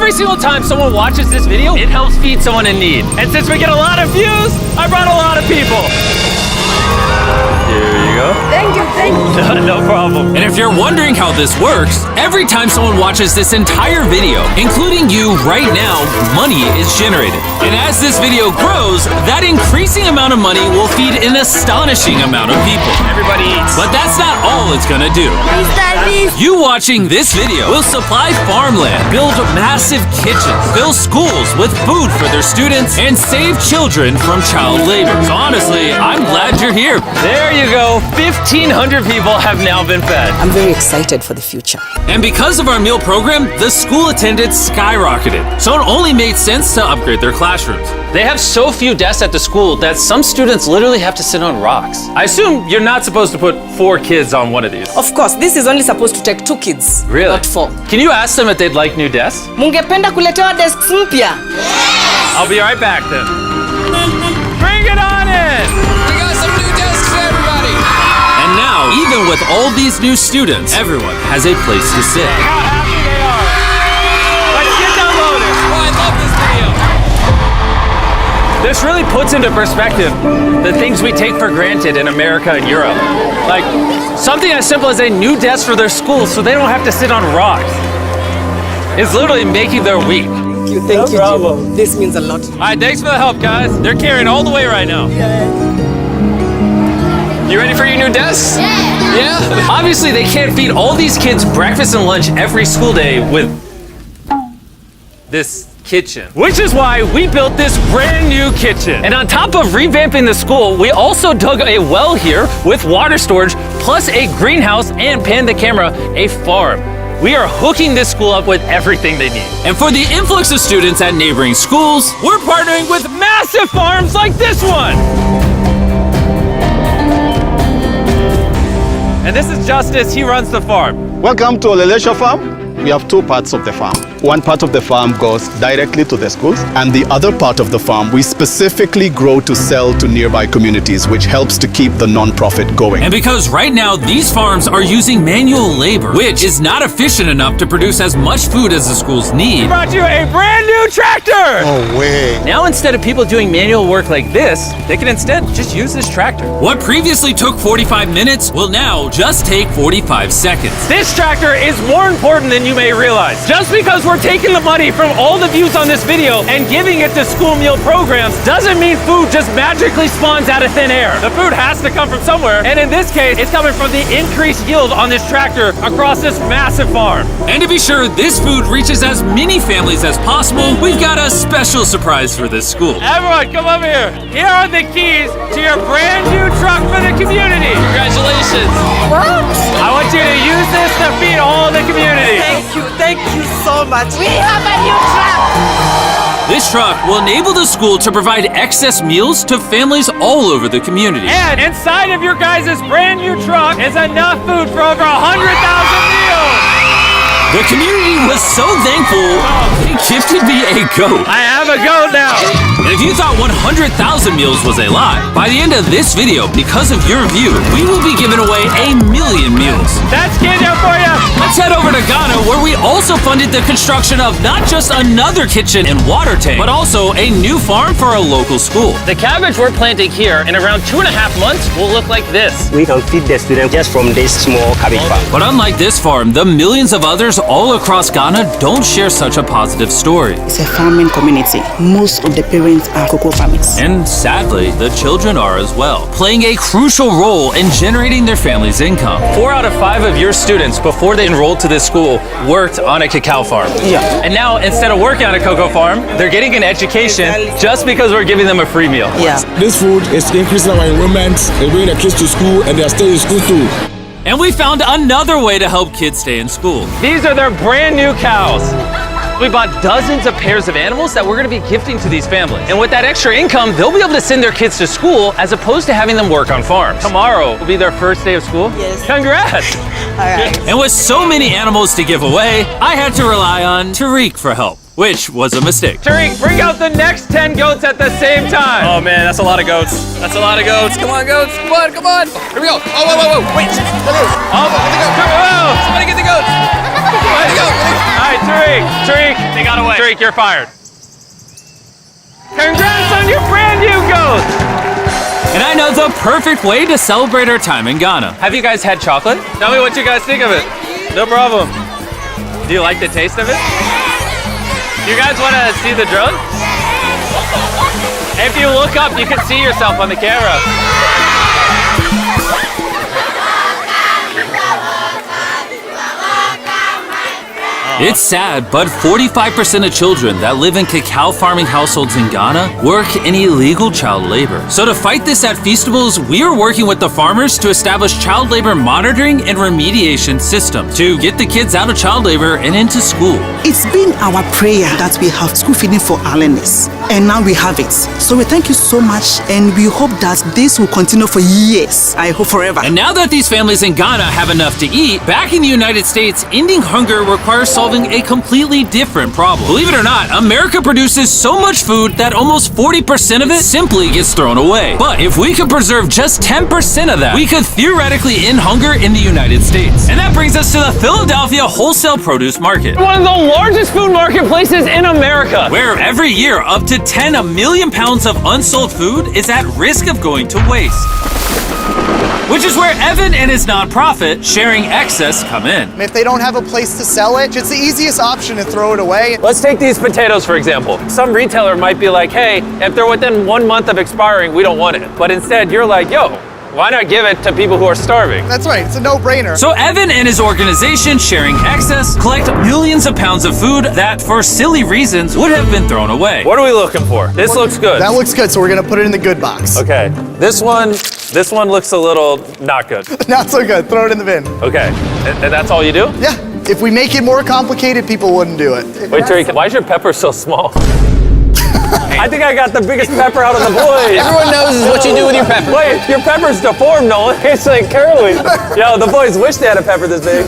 every single time someone watches this video, it helps feed someone in need. And since we get a lot of views, I brought a lot of people. Here you go. Thank you, thank you. No problem. And if you're wondering how this works, every time someone watches this entire video, including you right now, money is generated. And as this video grows, that increasing amount of money will feed an astonishing amount of people. Everybody eats. But that's not all it's gonna do. You watching this video will supply farmland, build massive kitchens, fill schools with food for their students, and save children from child labor. So honestly, I'm glad you're here. There you go. 1,500 people have now been fed. I'm very excited for the future. And because of our meal program, the school attendance skyrocketed. So it only made sense to upgrade their classrooms. They have so few desks at the school that some students literally have to sit on rocks. I assume you're not supposed to put 4 kids on one of these. Of course, this is only supposed to take 2 kids. Really? Not 4. Can you ask them if they'd like new desks? Mungependa kuletewa desks mpya? I'll be right back then. Bring it on in! We got some new desks for everybody. And now, even with all these new students, everyone has a place to sit. How happy they are. Let's get downloaded. Oh, I love this video. This really puts into perspective the things we take for granted in America and Europe. Like something as simple as a new desk for their school so they don't have to sit on rocks. It's literally making their week. Thank you, Jim. This means a lot. All right, thanks for the help, guys. They're carrying all the way right now. You ready for your new desks? Yeah. Obviously, they can't feed all these kids breakfast and lunch every school day with this kitchen. Which is why we built this brand new kitchen. And on top of revamping the school, we also dug a well here with water storage, plus a greenhouse and, pan the camera, a farm. We are hooking this school up with everything they need. And for the influx of students at neighboring schools, we're partnering with massive farms like this one. And this is Justice, he runs the farm. Welcome to Olelesha Farm. We have 2 parts of the farm. One part of the farm goes directly to the schools, and the other part of the farm we specifically grow to sell to nearby communities, which helps to keep the non-profit going. And because right now these farms are using manual labor, which is not efficient enough to produce as much food as the schools need, we brought you a brand new tractor! No way. Now instead of people doing manual work like this, they can instead just use this tractor. What previously took 45 minutes will now just take 45 seconds. This tractor is more important than you may realize. Just because we're taking the money from all the views on this video and giving it to school meal programs doesn't mean food just magically spawns out of thin air. The food has to come from somewhere, and in this case, it's coming from the increased yield on this tractor across this massive farm. And to be sure this food reaches as many families as possible, we've got a special surprise for this school. Everyone, come over here. Here are the keys to your brand new truck for the community. Congratulations. What? I want you to use this to feed all the community. Thank you so much. We have a new truck. This truck will enable the school to provide excess meals to families all over the community. And inside of your guys' brand new truck is enough food for over 100,000 meals. The community was so thankful, they gifted me a goat. I have a goat now. And if you thought 100,000 meals was a lot, by the end of this video, because of your view, we will be giving away 1,000,000 meals. That's Kenya for you. Let's head over to Ghana, where we also funded the construction of not just another kitchen and water tank, but also a new farm for a local school. The cabbage we're planting here in around 2.5 months will look like this. We can feed the students just from this small cabbage farm. But unlike this farm, the millions of others all across Ghana don't share such a positive story. It's a farming community. Most of the parents are cocoa farmers. And sadly, the children are as well, playing a crucial role in generating their family's income. 4 out of 5 of your students, before they enrolled to this school, worked on a cacao farm. Yeah. And now, instead of working on a cocoa farm, they're getting an education just because we're giving them a free meal. Yeah. This food is increasing our enrollment, they bring the kids to school, and they're staying in school too. And we found another way to help kids stay in school. These are their brand new cows. We bought dozens of pairs of animals that we're gonna be gifting to these families. And with that extra income, they'll be able to send their kids to school as opposed to having them work on farms. Tomorrow will be their first day of school. Yes. Congrats. All right. And with so many animals to give away, I had to rely on Tariq for help, which was a mistake. Tariq, bring out the next 10 goats at the same time. Oh man, that's a lot of goats. That's a lot of goats. Come on, goats. Come on, come on. Here we go. Oh, whoa, whoa, whoa. Wait. Oh, come on. Somebody get the goats. Get the goats. right, Tariq, they got away. Tariq, you're fired. Congrats on your brand new goat. And I know the perfect way to celebrate our time in Ghana. Have you guys had chocolate? Tell me what you guys think of it. No problem. Do you like the taste of it? You guys want to see the drone? If you look up, you can see yourself on the camera. It's sad, but 45% of children that live in cacao farming households in Ghana work in illegal child labor. So to fight this at Feastables, we are working with the farmers to establish child labor monitoring and remediation systems to get the kids out of child labor and into school. It's been our prayer that we have school feeding for our learners, and now we have it. So we thank you so much, and we hope that this will continue for years. I hope forever. And now that these families in Ghana have enough to eat, back in the United States, ending hunger requires solving a completely different problem. Believe it or not, America produces so much food that almost 40% of it simply gets thrown away. But if we could preserve just 10% of that, we could theoretically end hunger in the United States. And that brings us to the Philadelphia wholesale produce market, One of the largest food marketplaces in America. where every year up to 10 million pounds of unsold food is at risk of going to waste. Which is where Evan and his nonprofit, Sharing Excess, come in. If they don't have a place to sell it, it's the easiest option to throw it away. Let's take these potatoes, for example. Some retailer might be like, hey, if they're within 1 month of expiring, we don't want it. But instead, you're like, yo, why not give it to people who are starving? That's right, it's a no-brainer. So Evan and his organization, Sharing Excess, collect millions of pounds of food that, for silly reasons, would have been thrown away. What are we looking for? This looks good. That looks good, so we're gonna put it in the good box. Okay, this one looks a little not good. Not so good, throw it in the bin. Okay, and that's all you do? Yeah, if we make it more complicated, people wouldn't do it. Wait, Tariq, why is your pepper so small? I think I got the biggest pepper out of the boys. Everyone knows what you do with your pepper. Wait, your pepper's deformed, Nolan. It's like curly. Yo, the boys wish they had a pepper this big.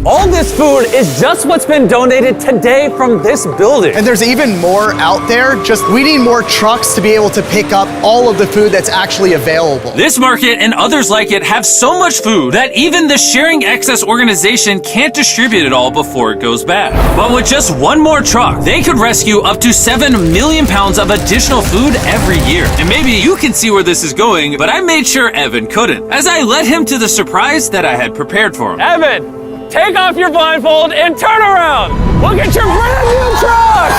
All this food is just what's been donated today from this building. And there's even more out there, just we need more trucks to be able to pick up all of the food that's actually available. This market and others like it have so much food that even the Sharing Excess organization can't distribute it all before it goes bad. But with just one more truck, they could rescue up to 7 million pounds of additional food every year. And maybe you can see where this is going, but I made sure Evan couldn't, as I led him to the surprise that I had prepared for him. Evan, take off your blindfold and turn around. Look at your brand new truck.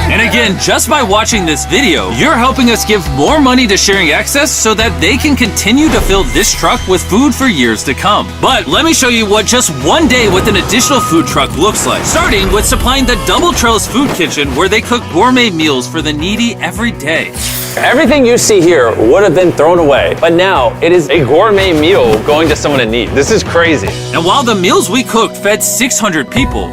And again, just by watching this video, you're helping us give more money to Sharing Excess so that they can continue to fill this truck with food for years to come. But let me show you what just one day with an additional food truck looks like. Starting with supplying the Double Trellis Food Kitchen, where they cook gourmet meals for the needy every day. Everything you see here would have been thrown away, but now it is a gourmet meal going to someone in need. This is crazy. And while the meals we cooked fed 600 people,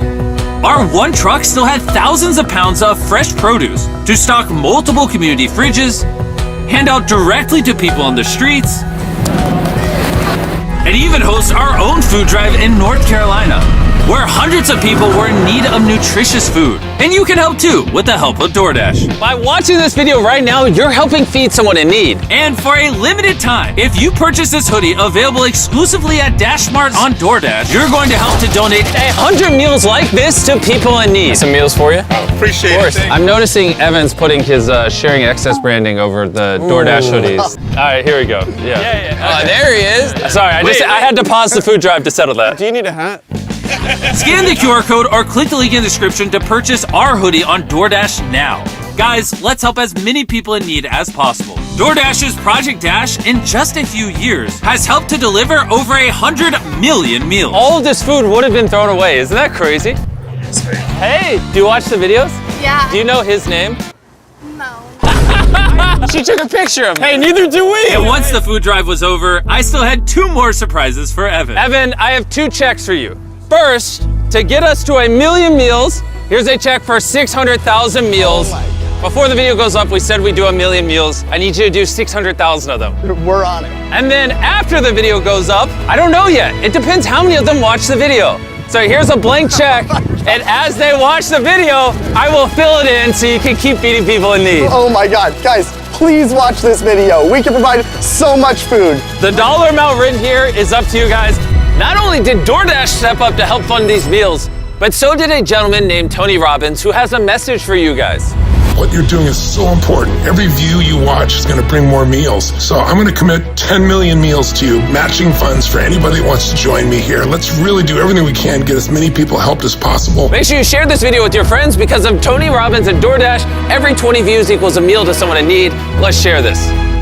our one truck still had thousands of pounds of fresh produce to stock multiple community fridges, hand out directly to people on the streets, and even host our own food drive in North Carolina, where hundreds of people were in need of nutritious food. And you can help too with the help of DoorDash. By watching this video right now, you're helping feed someone in need. And for a limited time, if you purchase this hoodie available exclusively at DashMart on DoorDash, you're going to help to donate 100 meals like this to people in need. Some meals for you? Appreciate it. Of course. I'm noticing Evan's putting his Sharing Excess branding over the DoorDash hoodies. All right, here we go. Yeah. Oh, there he is. Sorry, I had to pause the food drive to settle that. Do you need a hat? Scan the QR code or click the link in the description to purchase our hoodie on DoorDash now. Guys, let's help as many people in need as possible. DoorDash's Project Dash, in just a few years, has helped to deliver over 100 million meals. All of this food would have been thrown away. Isn't that crazy? Hey, do you watch the videos? Yeah. Do you know his name? No. She took a picture of him. Hey, neither do we. And once the food drive was over, I still had 2 more surprises for Evan. Evan, I have 2 checks for you. First, to get us to 1 million meals, here's a check for 600,000 meals. Before the video goes up, we said we'd do 1 million meals. I need you to do 600,000 of them. We're on it. And then after the video goes up, I don't know yet. It depends how many of them watch the video. So here's a blank check, and as they watch the video, I will fill it in so you can keep feeding people in need. Oh my God, guys, please watch this video. We can provide so much food. The dollar amount written here is up to you guys. Not only did DoorDash step up to help fund these meals, but so did a gentleman named Tony Robbins who has a message for you guys. What you're doing is so important. Every view you watch is going to bring more meals. So I'm going to commit 10 million meals to you, matching funds for anybody that wants to join me here. Let's really do everything we can to get as many people helped as possible. Make sure you share this video with your friends because of Tony Robbins and DoorDash. Every 20 views equals a meal to someone in need. Let's share this.